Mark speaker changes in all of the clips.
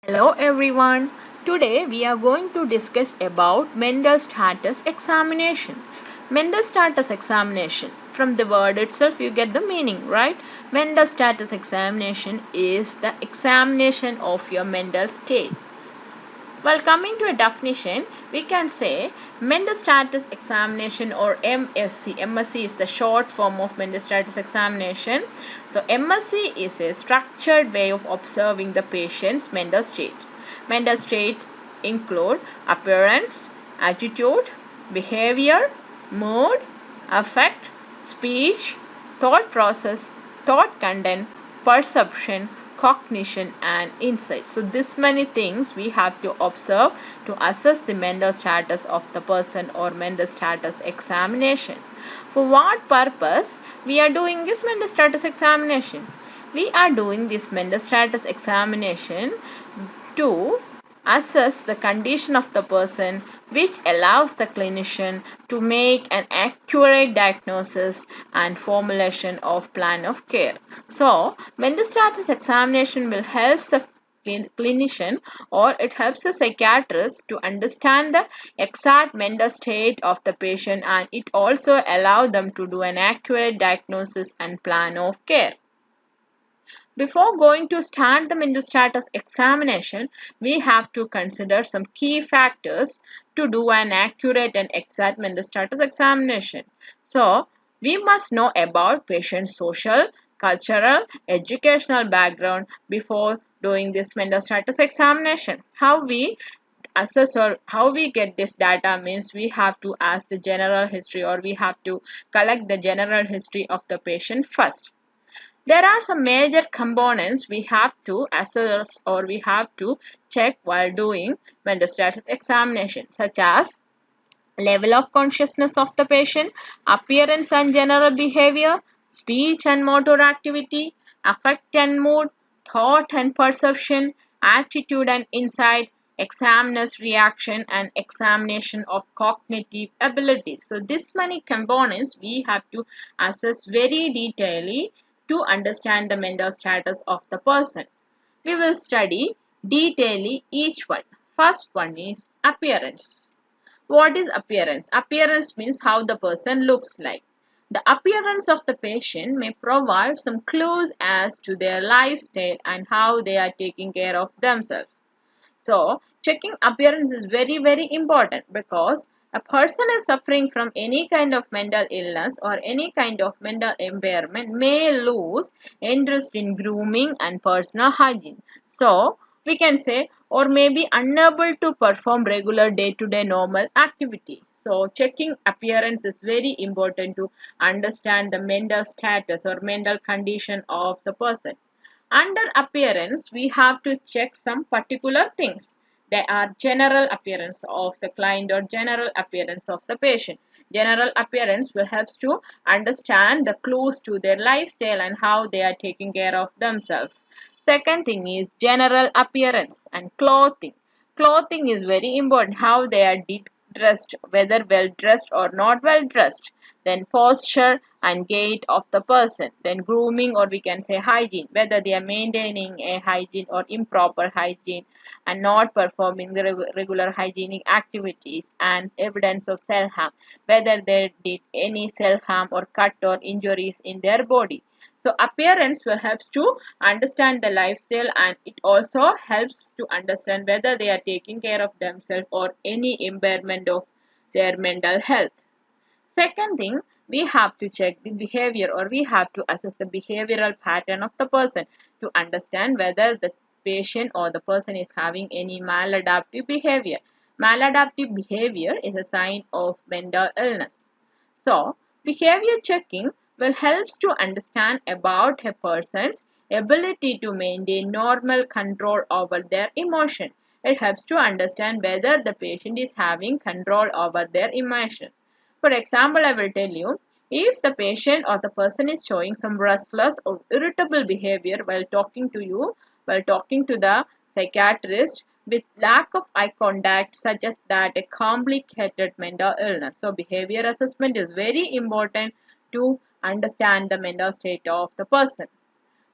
Speaker 1: Hello everyone. Today we are going to discuss about mental status examination. Mental status examination. From the word itself you get the meaning, right? Mental status examination is the examination of your mental state. While coming to a definition, we can say mental status examination or MSC. MSC is the short form of mental status examination. So MSC is a structured way of observing the patient's mental state. Mental state include appearance, attitude, behavior, mood, affect, speech, thought process, thought content, perception, cognition and insight. So this many things we have to observe to assess the mental status of the person or mental status examination. For what purpose we are doing this mental status examination? We are doing this mental status examination to assess the condition of the person, which allows the clinician to make an accurate diagnosis and formulation of plan of care. So mental status examination will help the clinician or it helps the psychiatrist to understand the exact mental state of the patient, and it also allows them to do an accurate diagnosis and plan of care. Before going to start the mental status examination, we have to consider some key factors to do an accurate and exact mental status examination. So, we must know about patient's social, cultural, educational background before doing this mental status examination. How we assess or how we get this data means we have to ask the general history, or we have to collect the general history of the patient first. There are some major components we have to assess or we have to check while doing mental status examination, such as level of consciousness of the patient, appearance and general behavior, speech and motor activity, affect and mood, thought and perception, attitude and insight, examiner's reaction and examination of cognitive abilities. So this many components we have to assess very detailedly to understand the mental status of the person. We will study detailedly each one. First one is appearance. What is appearance? Appearance means how the person looks like. The appearance of the patient may provide some clues as to their lifestyle and how they are taking care of themselves. So, checking appearance is very important, because a person is suffering from any kind of mental illness or any kind of mental impairment may lose interest in grooming and personal hygiene. So, we can say, or may be unable to perform regular day-to-day normal activity. So, checking appearance is very important to understand the mental status or mental condition of the person. Under appearance, we have to check some particular things. They are general appearance of the client or general appearance of the patient. General appearance will help to understand the clues to their lifestyle and how they are taking care of themselves. Second thing is general appearance and clothing. Clothing is very important, how they are dressed, whether well dressed or not well dressed. Then posture and gait of the person. Then grooming, or we can say hygiene, whether they are maintaining a hygiene or improper hygiene and not performing the regular hygienic activities. And evidence of self harm, whether they did any self harm or cut or injuries in their body. So appearance will helps to understand the lifestyle, and it also helps to understand whether they are taking care of themselves or any impairment of their mental health. Second thing, we have to check the behavior, or we have to assess the behavioral pattern of the person to understand whether the patient or the person is having any maladaptive behavior. Maladaptive behavior is a sign of mental illness. So, behavior checking will help to understand about a person's ability to maintain normal control over their emotion. It helps to understand whether the patient is having control over their emotion. For example, I will tell you, if the patient or the person is showing some restless or irritable behavior while talking to you, while talking to the psychiatrist, with lack of eye contact, suggests that a complicated mental illness. So, behavior assessment is very important to understand the mental state of the person.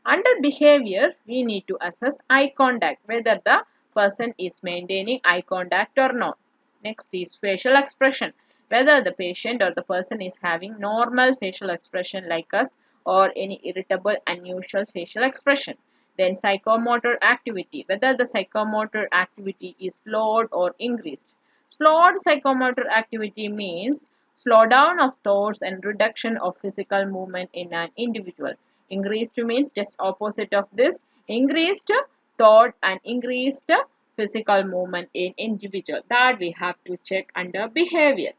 Speaker 1: Under behavior, we need to assess eye contact, whether the person is maintaining eye contact or not. Next is facial expression, whether the patient or the person is having normal facial expression like us or any irritable, unusual facial expression. Then psychomotor activity, whether the psychomotor activity is slowed or increased. Slowed psychomotor activity means slowdown of thoughts and reduction of physical movement in an individual. Increased means just opposite of this. Increased thought and increased physical movement in individual. That we have to check under behavior.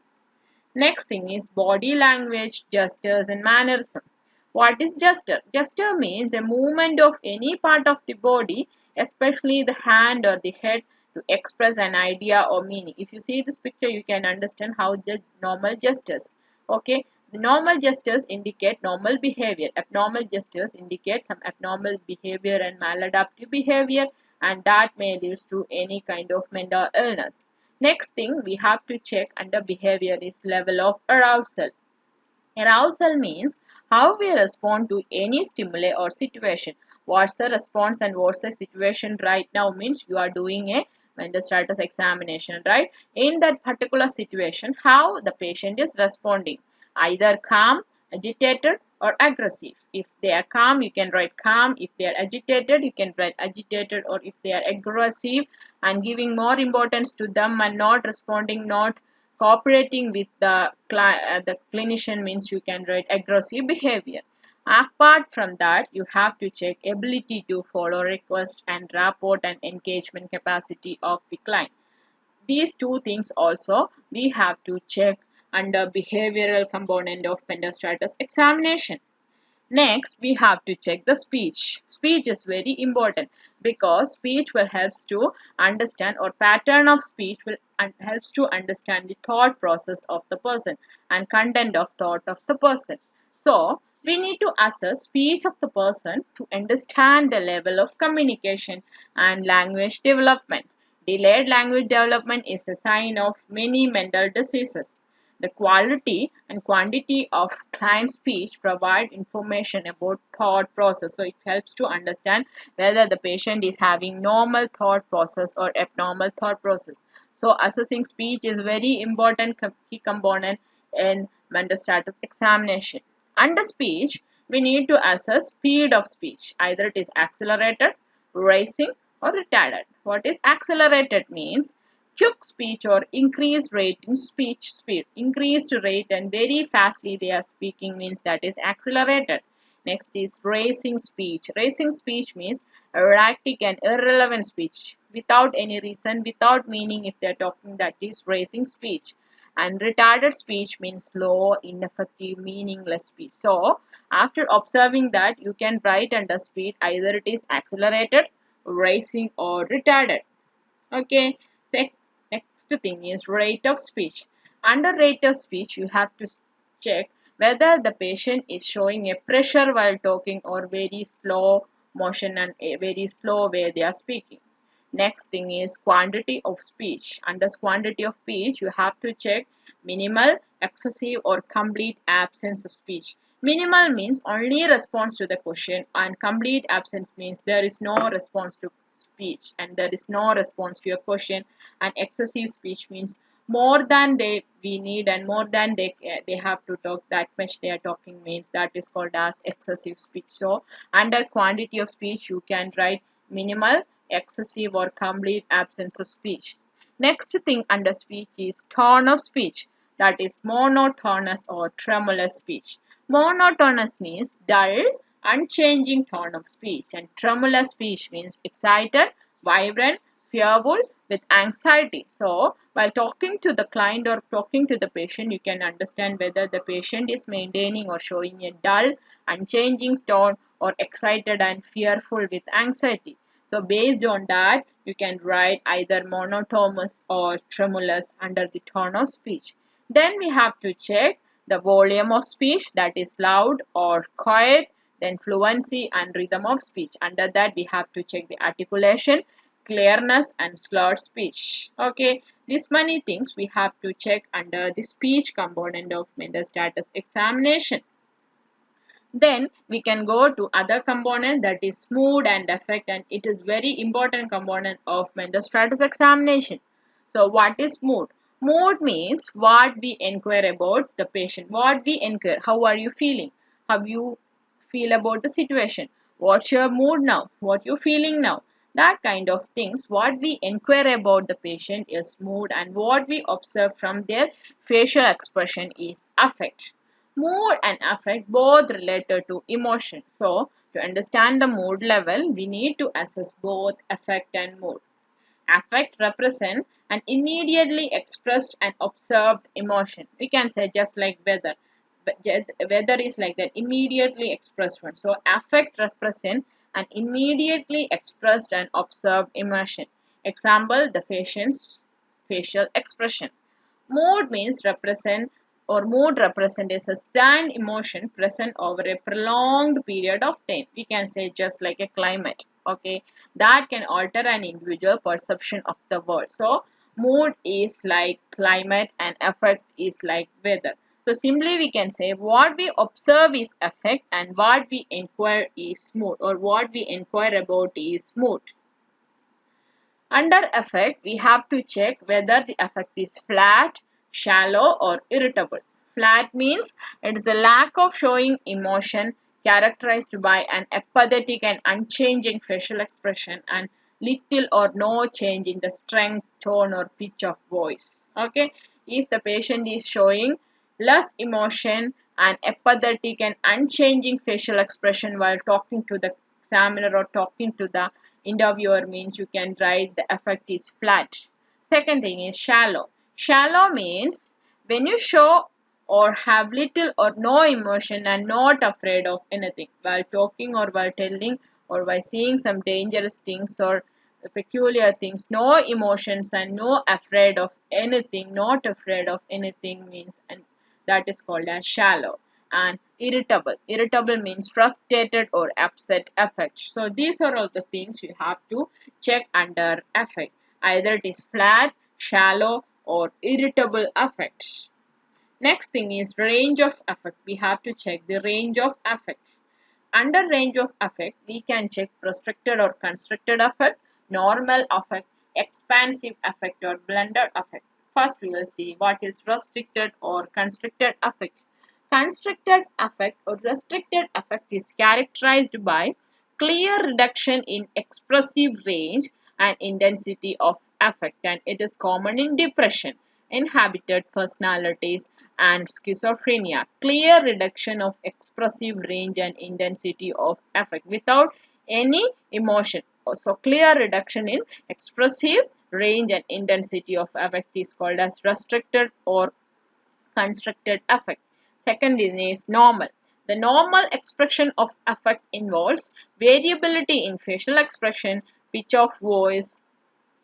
Speaker 1: Next thing is body language, gestures and mannerism. What is gesture? Gesture means a movement of any part of the body, especially the hand or the head, to express an idea or meaning. If you see this picture, you can understand how the normal gestures. Okay, the normal gestures indicate normal behavior. Abnormal gestures indicate some abnormal behavior and maladaptive behavior, and that may lead to any kind of mental illness. Next thing we have to check under behavior is level of arousal. Arousal means how we respond to any stimuli or situation. What's the response and what's the situation right now means you are doing a mental status examination, right? In that particular situation, how the patient is responding, either calm, agitated or aggressive. If they are calm, you can write calm. If they are agitated, you can write agitated, or if they are aggressive and giving more importance to them and not responding, not cooperating with the clinician means you can write aggressive behavior. Apart from that, you have to check ability to follow request and rapport and engagement capacity of the client. These two things also we have to check under behavioral component of mental status examination. Next, we have to check the speech. Speech is very important because speech will helps to understand, or pattern of speech will helps to understand the thought process of the person and content of thought of the person. So, we need to assess speech of the person to understand the level of communication and language development. Delayed language development is a sign of many mental diseases. The quality and quantity of client speech provide information about thought process. So it helps to understand whether the patient is having normal thought process or abnormal thought process. So assessing speech is very important key component in mental status examination. Under speech, we need to assess speed of speech. Either it is accelerated, racing or retarded. What is accelerated means quick speech or increased rate in speech speed. Increased rate and very fastly they are speaking means that is accelerated. Next is racing speech. Racing speech means erratic and irrelevant speech without any reason, without meaning. If they are talking, that is racing speech. And retarded speech means slow, ineffective, meaningless speech. So after observing that, you can write under speed either it is accelerated, racing or retarded. Okay. Next thing is rate of speech. Under rate of speech, you have to check whether the patient is showing a pressure while talking or very slow motion and a very slow way they are speaking. Next thing is quantity of speech. Under quantity of speech, you have to check minimal, excessive or complete absence of speech. Minimal means only response to the question, and complete absence means there is no response to speech and there is no response to your question. And excessive speech means more than we need and more than they have to talk, that much they are talking means that is called as excessive speech. So under quantity of speech, you can write minimal, excessive or complete absence of speech. Next thing under speech is tone of speech, that is monotonous or tremulous speech. Monotonous means dull, unchanging tone of speech, and tremulous speech means excited, vibrant, fearful, with anxiety. So, while talking to the client or talking to the patient, you can understand whether the patient is maintaining or showing a dull, unchanging tone or excited and fearful with anxiety. So, based on that, you can write either monotonous or tremulous under the tone of speech. Then we have to check the volume of speech, that is loud or quiet, then fluency and rhythm of speech. Under that, we have to check the articulation, clearness and slurred speech. Okay, these many things we have to check under the speech component of mental status examination. Then we can go to other component, that is mood and affect, and it is very important component of mental status examination. So what is mood? Mood means what we inquire about the patient. What we inquire, how are you feeling? How you feel about the situation? What's your mood now? What you feeling now? That kind of things. What we inquire about the patient is mood, and what we observe from their facial expression is affect. Mood and affect both related to emotion. So, to understand the mood level, we need to assess both affect and mood. Affect represent an immediately expressed and observed emotion. We can say just like weather. Weather is like that, immediately expressed one. So, affect represent an immediately expressed and observed emotion. Example, the patient's facial expression. Mood means represent or mood represent a sustained emotion present over a prolonged period of time. We can say just like a climate, okay, that can alter an individual perception of the world. So mood is like climate and affect is like weather. So simply we can say what we observe is affect and what we inquire is mood, or what we inquire about is mood. Under affect, we have to check whether the affect is flat, shallow, or irritable. Flat means it is a lack of showing emotion characterized by an apathetic and unchanging facial expression and little or no change in the strength, tone, or pitch of voice. Okay, if the patient is showing less emotion and apathetic and unchanging facial expression while talking to the examiner or talking to the interviewer, means you can write the affect is flat. Second thing is shallow. Shallow means when you show or have little or no emotion and not afraid of anything while talking or while telling or by seeing some dangerous things or peculiar things. No emotions and no afraid of anything, not afraid of anything means, and that is called as shallow. And irritable. Irritable means frustrated or upset affect. So these are all the things you have to check under affect. Either it is flat, shallow, or irritable affect. Next thing is range of affect. We have to check the range of affect. Under range of affect, we can check restricted or constricted affect, normal affect, expansive affect, or blended affect. First, we will see what is restricted or constricted affect. Constricted affect or restricted affect is characterized by clear reduction in expressive range and intensity of affect, and it is common in depression, inhabited personalities, and schizophrenia. Clear reduction of expressive range and intensity of affect without any emotion. So clear reduction in expressive range and intensity of affect is called as restricted or constructed affect. Second is normal. The normal expression of affect involves variability in facial expression, pitch of voice,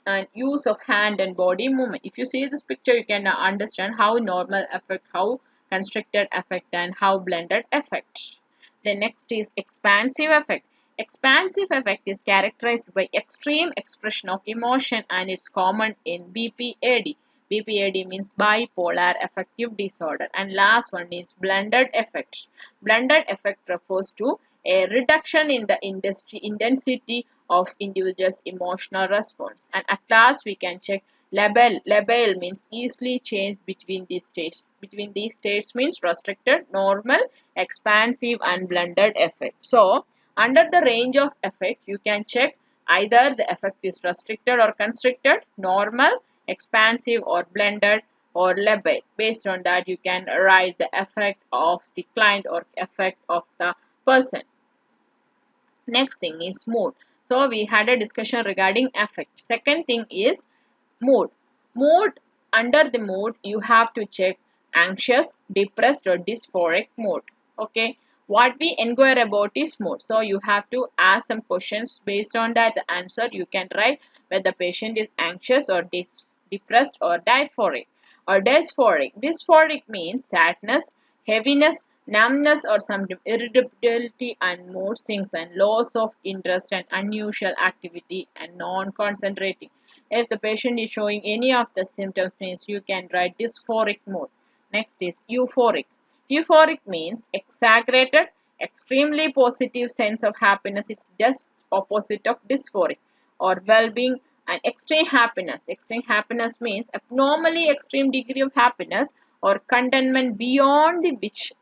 Speaker 1: and use of hand and body movement. If you see this picture, you can understand how normal affect, how constructed affect, and how blended affect. The next is expansive affect. Expansive affect is characterized by extreme expression of emotion, and it's common in BPAD. BPAD means bipolar affective disorder. And last one is blended affect. Blended affect refers to a reduction in the intensity of individual's emotional response. And at last we can check label. Label means easily changed between these states. Between these states means restricted, normal, expansive, and blended effect. So under the range of effect, you can check either the effect is restricted or constricted, normal, expansive, or blended, or label. Based on that, you can write the effect of the client or effect of the person. Next thing is mood. So we had a discussion regarding affect. Second thing is mood. Mood, under the mood, you have to check anxious, depressed, or dysphoric mood. Okay. What we inquire about is mood. So you have to ask some questions. Based on that answer, you can write whether the patient is anxious or depressed or dysphoric. Or dysphoric. Dysphoric means sadness, heaviness, numbness, or some irritability and mood swings and loss of interest and unusual activity and non-concentrating. If the patient is showing any of the symptoms, means you can write dysphoric mood. Next is euphoric. Euphoric means exaggerated, Extremely positive sense of happiness, it's just opposite of dysphoric. Or well-being and extreme happiness. Extreme happiness means abnormally extreme degree of happiness or contentment beyond the which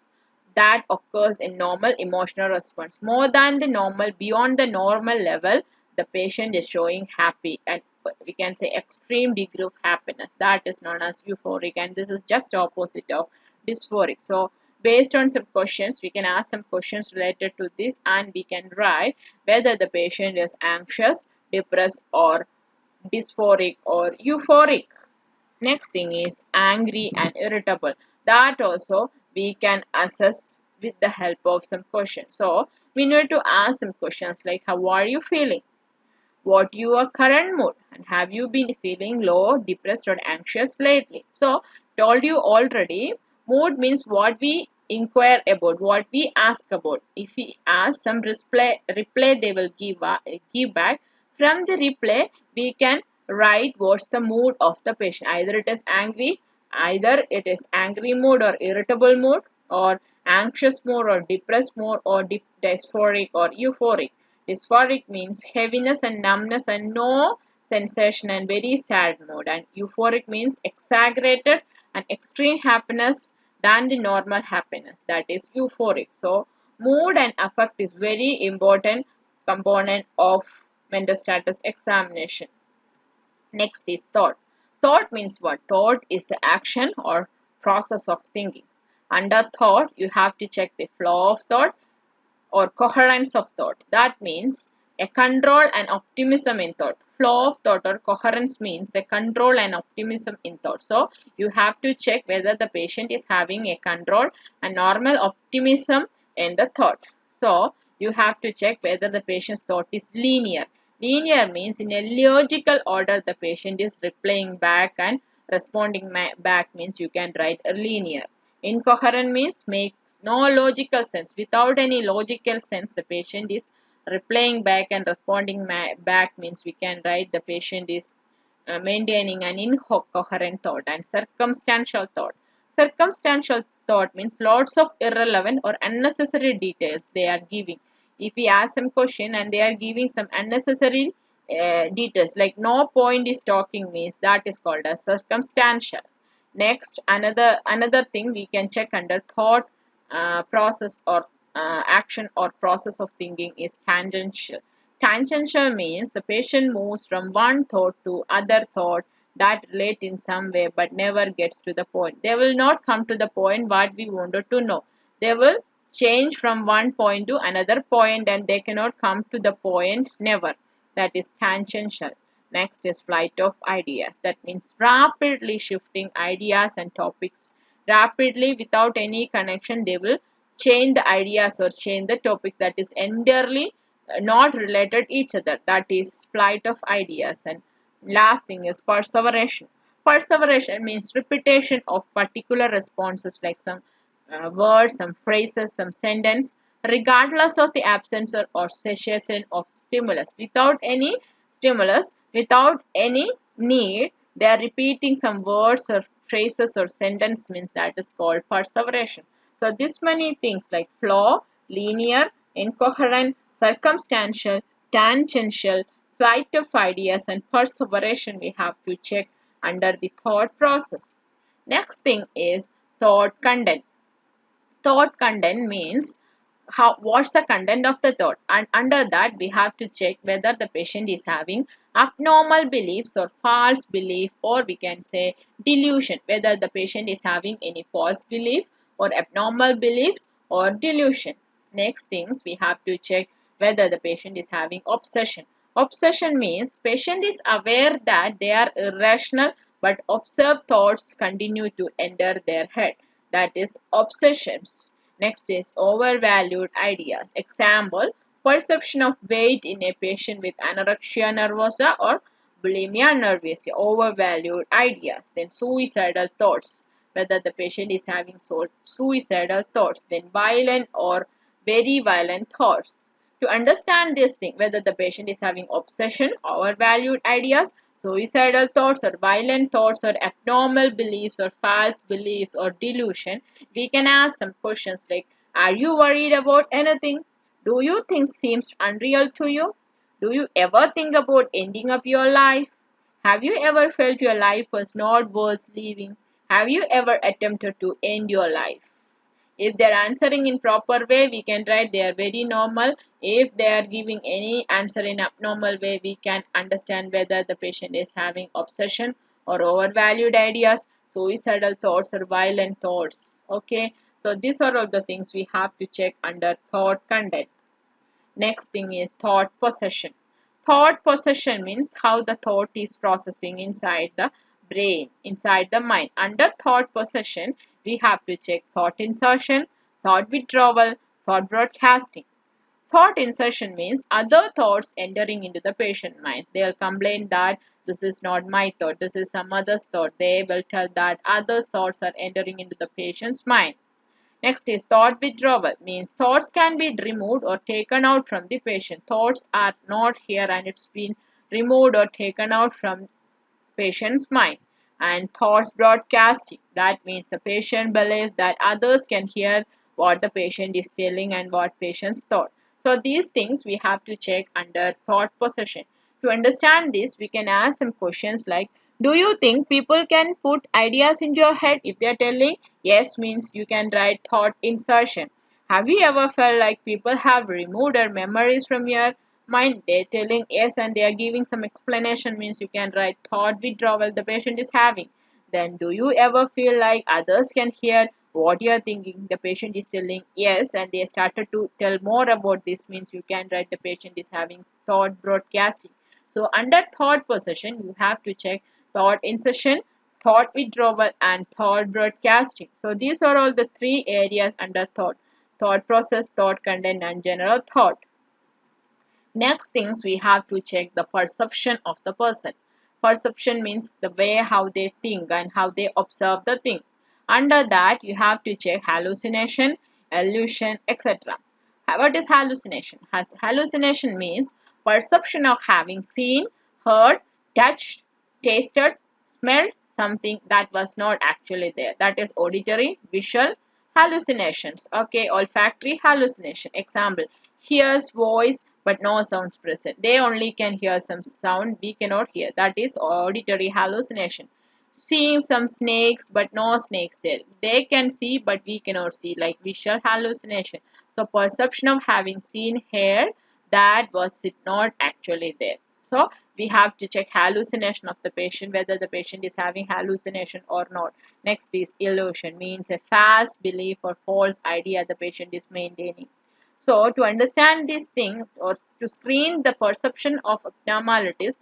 Speaker 1: that occurs in normal emotional response. More than the normal, beyond the normal level, the patient is showing happy, and we can say extreme degree of happiness. That is known as euphoric, and this is just opposite of dysphoric. So based on some questions, we can ask some questions related to this, and we can write whether the patient is anxious, depressed, or dysphoric or euphoric. Next thing is angry and irritable. That also we can assess with the help of some questions. So we need to ask some questions like how are you feeling? What your current mood? And have you been feeling low, depressed or anxious lately? So told you already, mood means what we inquire about, what we ask about. If we ask some reply they will give back. From the reply we can write what's the mood of the patient. Either it is angry, either it is angry mood or irritable mood, or anxious mood or depressed mood, or dysphoric or euphoric. Dysphoric means heaviness and numbness and no sensation and very sad mood. And euphoric means exaggerated and extreme happiness than the normal happiness. That is euphoric. So mood and affect is very important component of mental status examination. Next is thought. Thought means what? Thought is the action or process of thinking. Under thought, you have to check the flow of thought or coherence of thought. That means a control and optimism in thought. Flow of thought or coherence means a control and optimism in thought. So you have to check whether the patient is having a control and normal optimism in the thought. So you have to check whether the patient's thought is linear. Linear means in a logical order the patient is replying back, and responding back means you can write a linear. Incoherent means makes no logical sense. Without any logical sense, the patient is replying back and responding back means we can write the patient is maintaining an incoherent thought. And circumstantial thought. Circumstantial thought means lots of irrelevant or unnecessary details they are giving. If we ask some question and they are giving some unnecessary details like no point is talking means that is called as circumstantial. Next, another thing we can check under thought process or action or process of thinking is tangential. Tangential means the patient moves from one thought to other thought that relate in some way but never gets to the point. They will not come to the point what we wanted to know. They will change from one point to another point and they cannot come to the point never. That is tangential. Next is flight of ideas. That means rapidly shifting ideas and topics rapidly without any connection. They will change the ideas or change the topic that is entirely not related each other. That is flight of ideas. And last thing is perseveration. Perseveration means repetition of particular responses like some words, some phrases, some sentence, regardless of the absence or cessation of stimulus. Without any stimulus, without any need, they are repeating some words or phrases or sentence means that is called perseveration. So this many things like flow, linear, incoherent, circumstantial, tangential, flight of ideas and perseveration we have to check under the thought process. Next thing is thought content. Thought content means what's the content of the thought, and under that we have to check whether the patient is having abnormal beliefs or false belief, or we can say delusion, whether the patient is having any false belief or abnormal beliefs or delusion. Next things we have to check whether the patient is having obsession. Obsession means patient is aware that they are irrational but observed thoughts continue to enter their head. That is obsessions. Next is overvalued ideas. Example, perception of weight in a patient with anorexia nervosa or bulimia nervosa. Overvalued ideas. Then suicidal thoughts. Whether the patient is having suicidal thoughts. Then violent or very violent thoughts. To understand this thing, whether the patient is having obsession, overvalued ideas, suicidal thoughts or violent thoughts or abnormal beliefs or false beliefs or delusion, we can ask some questions like Are you worried about anything? Do you think seems unreal to you? Do you ever think about ending up your life? Have you ever felt your life was not worth living? Have you ever attempted to end your life? If they're answering in proper way, we can write they are very normal. If they are giving any answer in abnormal way, we can understand whether the patient is having obsession or overvalued ideas, suicidal thoughts or violent thoughts. Okay, so these are all the things we have to check under thought content. Next thing is thought possession. Thought possession means how the thought is processing inside the brain, inside the mind. Under thought possession, we have to check thought insertion, thought withdrawal, thought broadcasting. Thought insertion means other thoughts entering into the patient mind. They'll complain that this is not my thought, this is some other's thought. They will tell that other thoughts are entering into the patient's mind. Next is thought withdrawal, means thoughts can be removed or taken out from the patient. Thoughts are not here and it's been removed or taken out from patient's mind. And thoughts broadcasting, that means the patient believes that others can hear what the patient is telling and what patient's thought. So these things we have to check under thought possession. To understand this, we can ask some questions like, do you think people can put ideas into your head? If they are telling yes, means you can write thought insertion. Have you ever felt like people have removed their memories from your mind? They're telling yes and they are giving some explanation, means you can write thought withdrawal the patient is having. Then do you ever feel like others can hear what you are thinking? The patient is telling yes and they started to tell more about this, means you can write the patient is having thought broadcasting. So under thought possession, you have to check thought insertion, thought withdrawal and thought broadcasting. So these are all the three areas under thought. Thought process, thought content and general thought. Next things we have to check the perception of the person. Perception means the way how they think and how they observe the thing. Under that you have to check hallucination, illusion, etc. What is hallucination? Hallucination means perception of having seen, heard, touched, tasted, smelled something that was not actually there. That is auditory, visual hallucinations. Okay, olfactory hallucination. Example, hears voice but no sounds present. They only can hear some sound, we cannot hear. That is auditory hallucination. Seeing some snakes but no snakes there. They can see but we cannot see, like visual hallucination. So perception of having seen hair that was it not actually there. So we have to check hallucination of the patient, whether the patient is having hallucination or not. Next is illusion, means a false belief or false idea the patient is maintaining. So to understand these things or to screen the perception abnormalities,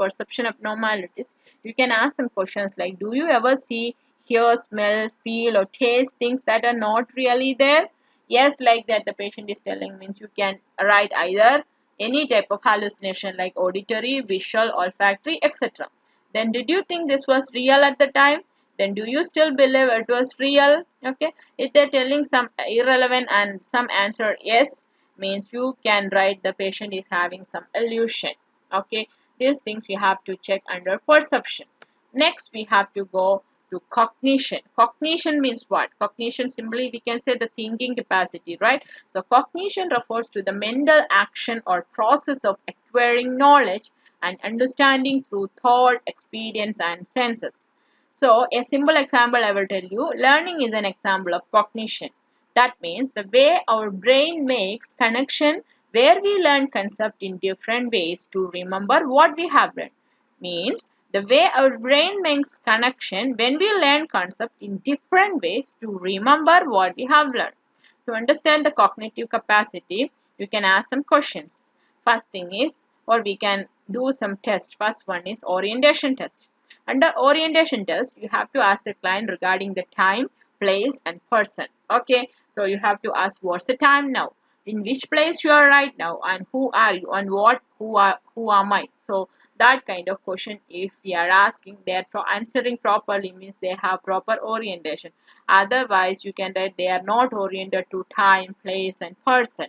Speaker 1: you can ask some questions like, do you ever see, hear, smell, feel or taste things that are not really there? Yes, like that the patient is telling, means you can write either any type of hallucination like auditory, visual, olfactory, etc. Then did you think this was real at the time? Then do you still believe it was real? Okay, if they're telling some irrelevant and some answer yes, means you can write the patient is having some illusion. Okay, these things we have to check under perception. Next we have to go to cognition. Cognition means what? Cognition, simply we can say the thinking capacity, right? So cognition refers to the mental action or process of acquiring knowledge and understanding through thought, experience and senses. So a simple example I will tell you, learning is an example of cognition. That means the way our brain makes connection, where we learn concept in different ways to remember what we have learned. Means the way our brain makes connection when we learn concept in different ways to remember what we have learned. To understand the cognitive capacity, you can ask some questions. First thing is, or we can do some tests. First one is orientation test. Under orientation test, you have to ask the client regarding the time, place and person. Okay, so you have to ask what's the time now, in which place you are right now, and who are you, and who am I. So that kind of question, if we are asking, they are answering properly, means they have proper orientation. Otherwise you can write they are not oriented to time, place and person.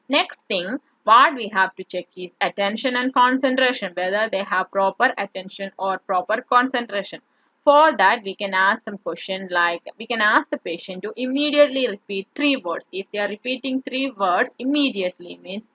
Speaker 1: Next thing what we have to check is attention and concentration, whether they have proper attention or proper concentration. For that, we can ask some question like, we can ask the patient to immediately repeat 3 words. If they are repeating 3 words immediately, means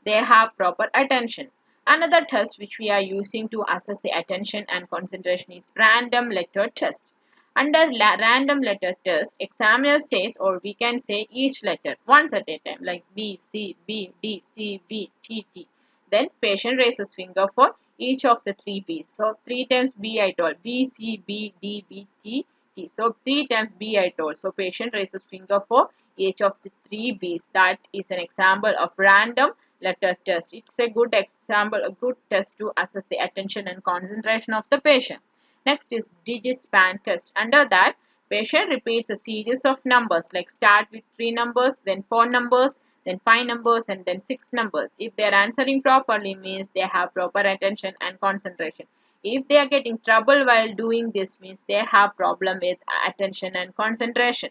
Speaker 1: they have proper attention. Another test which we are using to assess the attention and concentration is random letter test. Under random letter test, examiner says, or we can say each letter once at a time, like B, C, B, D, C, B, T, T. Then patient raises finger for each of the 3 B's. So 3 times B I told, B, C, B, D, B, T, T. So 3 times B I told. So patient raises finger for each of the 3 B's. That is an example of random letter test. It's a good example, a good test to assess the attention and concentration of the patient. Next is digit span test. Under that, patient repeats a series of numbers, like start with 3 numbers, then 4 numbers, then 5 numbers, and then 6 numbers. If they are answering properly, means they have proper attention and concentration. If they are getting trouble while doing this, means they have problem with attention and concentration.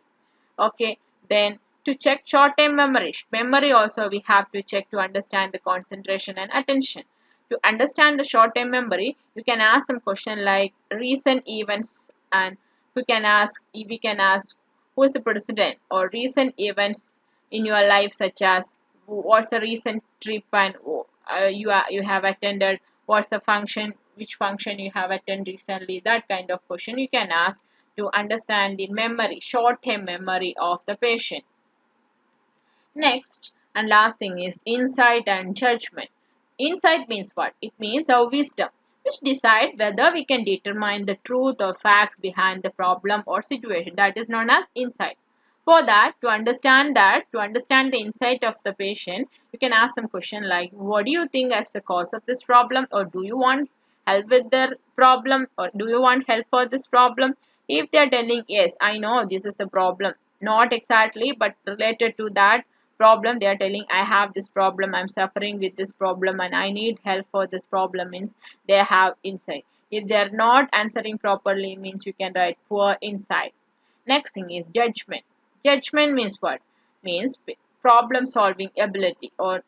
Speaker 1: Okay, then to check short-term memory also we have to check to understand the concentration and attention. To understand the short-term memory, you can ask some question like recent events, and we can ask who is the president, or recent events in your life, such as what's the recent trip and you have attended, what's the function, which function you have attended recently. That kind of question you can ask to understand the memory, short-term memory of the patient. Next and last thing is insight and judgment. Insight means what? It means our wisdom, which decide whether we can determine the truth or facts behind the problem or situation. That is known as insight. For that, to understand the insight of the patient, you can ask some question like, what do you think as the cause of this problem, or do you want help with the problem, or do you want help for this problem? If they are telling, yes, I know this is the problem, not exactly, but related to that problem, they are telling, I have this problem, I'm suffering with this problem, and I need help for this problem, means they have insight. If they are not answering properly, means you can write poor insight. Next thing is judgment. Judgment means what? Means problem solving ability, or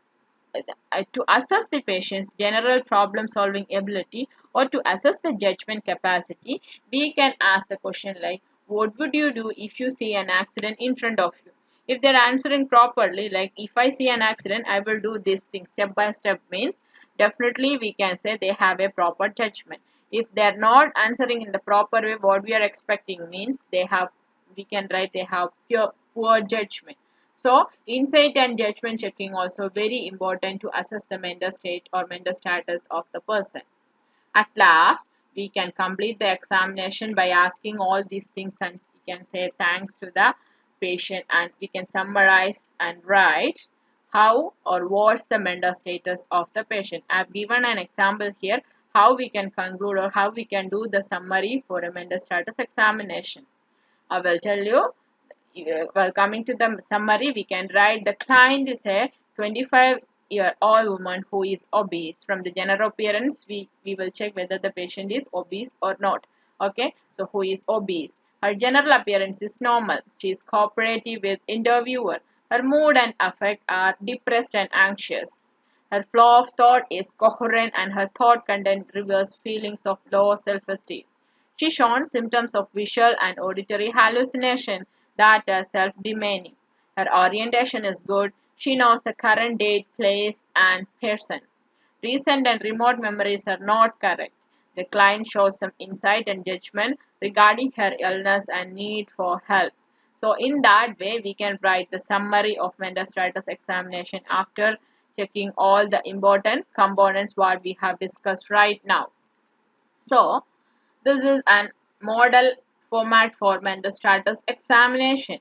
Speaker 1: to assess the patient's general problem solving ability, or to assess the judgment capacity, we can ask the question like, what would you do if you see an accident in front of you? If they're answering properly, like, if I see an accident, I will do this thing step by step, means definitely we can say they have a proper judgment. If they're not answering in the proper way what we are expecting, means they have, we can write they have poor judgment. So, insight and judgment checking also very important to assess the mental state or mental status of the person. At last, we can complete the examination by asking all these things, and we can say thanks to the patient, and we can summarize and write how or what's the mental status of the patient. I have given an example here how we can conclude or how we can do the summary for a mental status examination. I will tell you. Well, coming to the summary, we can write the client is a 25-year-old woman who is obese. From the general appearance, we will check whether the patient is obese or not. Okay, so who is obese? Her general appearance is normal. She is cooperative with interviewer. Her mood and affect are depressed and anxious. Her flow of thought is coherent, and her thought content reveals feelings of low self-esteem. She shows symptoms of visual and auditory hallucination that are self-demeaning. Her orientation is good. She knows the current date, place, and person. Recent and remote memories are not correct. The client shows some insight and judgment regarding her illness and need for help. So in that way, we can write the summary of mental status examination after checking all the important components what we have discussed right now. So, this is an model format for mental status examination.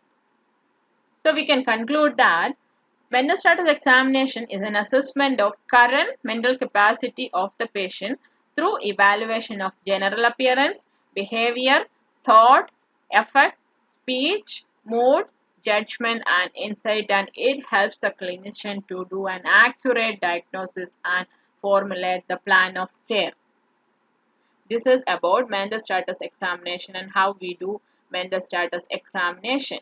Speaker 1: So, we can conclude that mental status examination is an assessment of current mental capacity of the patient through evaluation of general appearance, behavior, thought, affect, speech, mood, judgment, and insight, and it helps the clinician to do an accurate diagnosis and formulate the plan of care. This is about mental status examination and how we do mental status examination.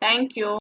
Speaker 1: Thank you.